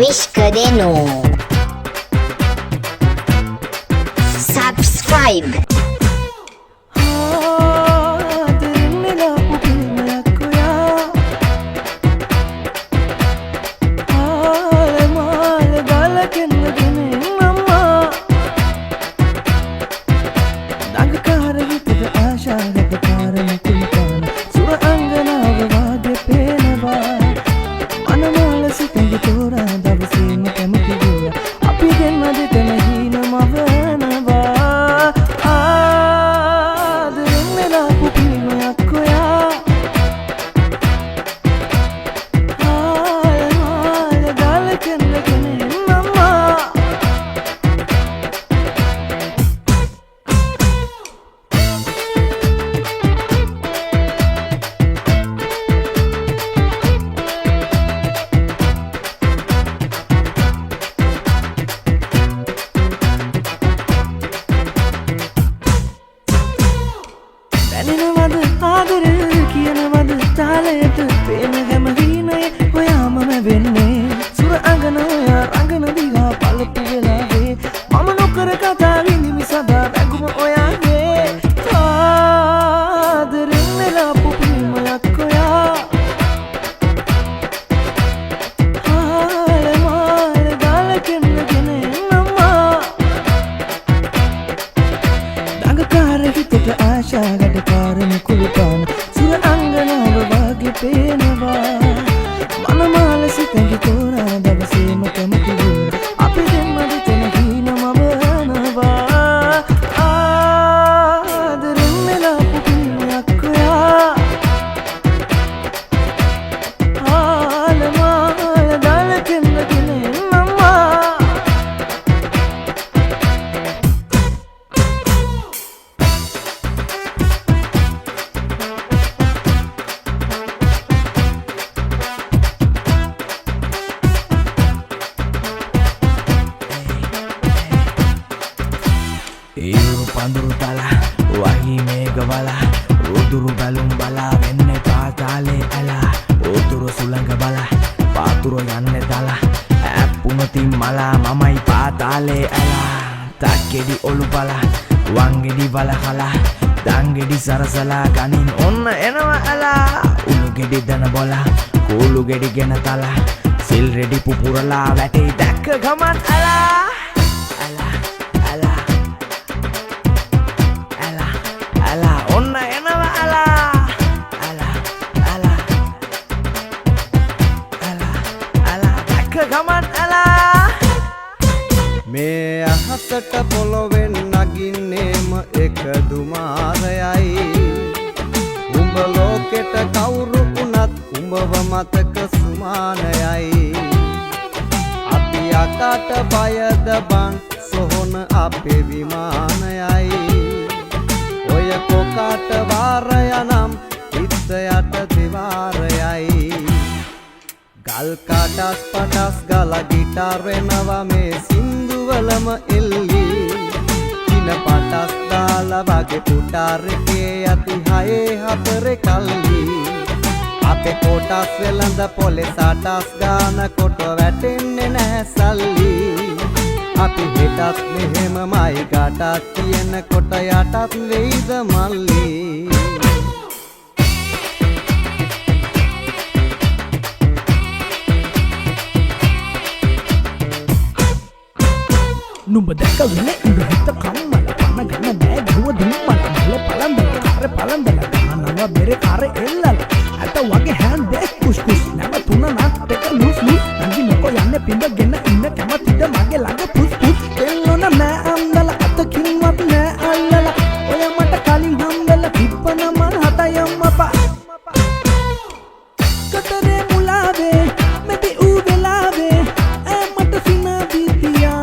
Avishkadenu. Subscribe. Panduru tala, wahi mega wala, uduru balum bala, venne paatale ala, uduru sulanga bala, paaturo yanne tala, appunati mala, mamai paatale ala, takkedi olu bala, wangedi bala khala, dangedi sarasala, ganin onna enawa ala, ulugedi dana bola, kulugedi gena tala, silredi pupurala, vate dakka gaman ala. මේ අහසට පොළොවෙන් නගින්නේම එක දුමාරයයි උඹ ලෝකෙට කවුරු වුණත් උඹව මතක සුමානයයි අපි අකට බයද බං සොහොන අපේ විමානයයි ඔය කොකට වාරය නම් හිතයට දිවාරයයි ගල් කාටස් පටස් ගල ගිටාර් වෙනවා මේ සින්දුවලම එල්ලි කින පටස් දාලා වගේ පුටාර් එකේ යති හයේ හතරේ කල්ලි අපේ කොටස් වෙලඳ පොලේ සටස් ගාන කොට වැටෙන්නේ නැහැ සල්ලි අපි හෙටත් මෙහෙමමයි ගාටක් තියෙන කොට යටත් වෙයිද මල්ලි Numba dekka wile indu hitta kammala panna ganna bag duwa dummala male palandala kare palandala ganawa bere kare ellala ata wage hand bag push push nama tuna nat teka loose loose nangi meko yanne pinda genna inna kamathida mage langa push push ellona na andala atakin wat na allala oya mata kalin hambala tippana man hatayamma pa katare mulave meti u velave mata sina bidiya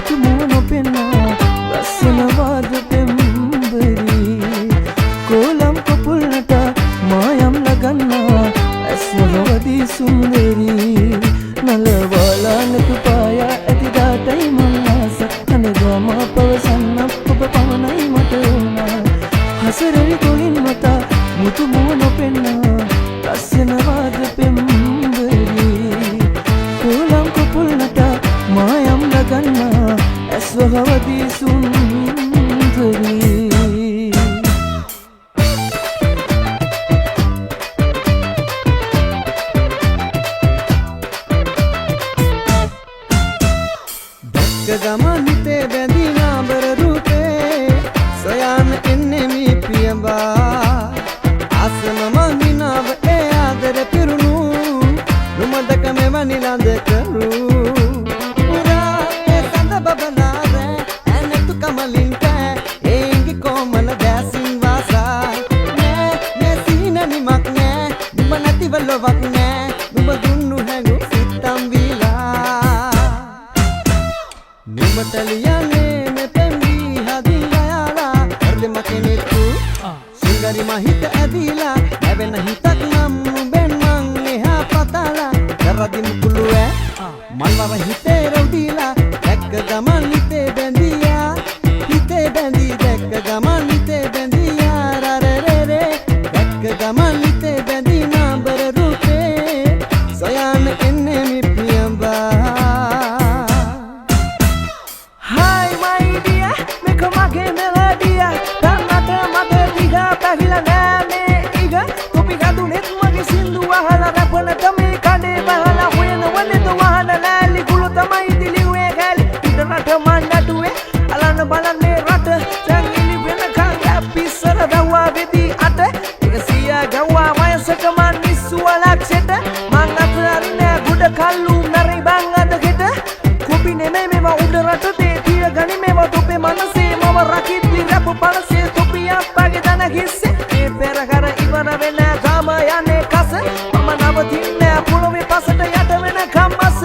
මුතුමුව නොපෙන්නා ලස්සනවාද පෙම්බරි කොලම් කපුල්නට මායම් ලගන්නා ඇස්වහවදී සුන්දරි නලවාලා නතුපායා ඇතිදාටයි මන්නාස අනගම පවසන්න ඔබ පමණයි මට වුණා හසරරි කොලින් මතා මුතුමුව නොපෙන්නා ලස්සනවාද පෙම්බරි කොලම් කපුල්නට මායම් ලගන්නා ඇස්වහවදී සුන්දරි ගමන් හිතේ බැඳී නාඹර රූපේ සොයන්න එන්නේ මී පියඹා ආසම මහිනාව ඒ ආදර පිරුණු නුමදක මෙවැනි ළඳ කරු පුරා ඒ සඳ බබනාර ඇනතු කමලින්ට ඒංගි කොමල දැසින් වාසා නෑ සීන නිමක් නෑ නුඹ නැතිව ලොවක් නෑ නුඹ දුන්නු හැඟු සිත්තම් වීලා නුඹටලියන්නේ මේ පෙම්වී හදියාලා හර්දෙම කෙනෙකු සිංගරි මහිත ඇදීලා ඇවෙන හිතක් නම් නුඹෙන් මං එහා පතාලා කරදින් කුළුවෑ මල්වව හිතේ රවුදීලා දැක්ක ගමන් හිතේ බැඳියා හිතේ බැඳී දැක්ක ගමන් හිතේ බැඳියා රරරරේ දැක්ක ගමන් හිතේ බැඳී නාඹර රූපේ සොයන්න එන්නේ මි පියඹා මගේ මෙලඩිය තන්නට මට දිගා පැහිලා නෑනේ ඉග කොපි ගදුනෙත් මගේ සින්දු අහලා රැපනට මේ කඩේ බහලා හොයන වනෙත වහන ලෑලි කුළු තමයි දිලිුවේ කැලි ඉදරට මන්නටුවේ අලන්න බලන්නේ රට සංගිලි වෙනකං පිස්සර දව්වා වෙදී අට එක සියා ගව්වා වයසක මන් නිස්සුව ලක්ෂෙට මං අතරින්නේ ගුඩ කල්ලු නරි බං අදගෙට කොපි නෙමෙයි මේවා උඩ රට තේ ගනි මේවා තොපේ මනසේ රකිද්දි රැපු පලසේ තුපියක් වගේ දන හිස්සේ මේ පෙරහර ඉවර වෙන ගම යන්නේ කස මම නවතින්නේ පොළොවේ පසට යට වෙන කම්මස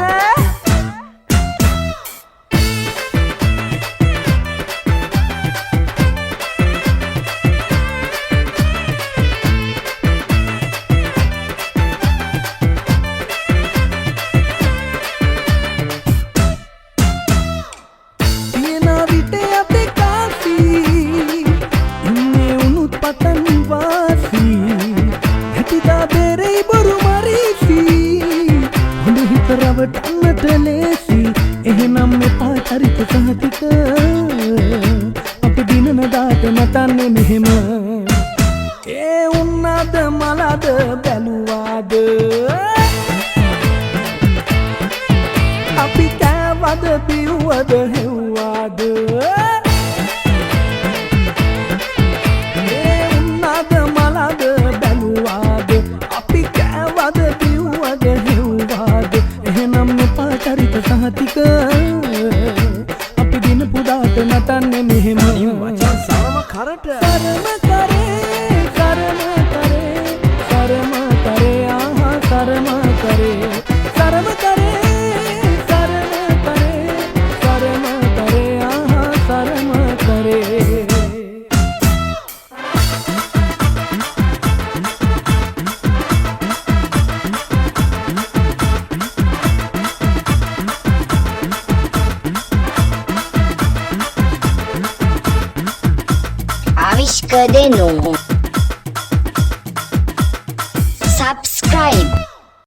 රවටන්නට ලේසි එහෙනම් මෙපා චරිත සහතික අපි දිනන දාට නටන්නේ මෙහෙම ඒ උන්නද මලද බැලුවාද අපි කෑවද බිව්වද හෙව්වාද ඒ උන්නද මලද බැලුවාද අපි කෑවද බිව්වද හෙව්වාද එහෙනම් මෙපා චරිත සහතික අපි දින පුදාට නටන්නේ මෙහෙම වචන සරම කරට සරම කරේ සරම කරේ සරම කරේ ආහා සරම කරේ සරම කරේ සරම කරේ සරම කරේ ආහා සරම කරේ Avishka Denu. Subscribe.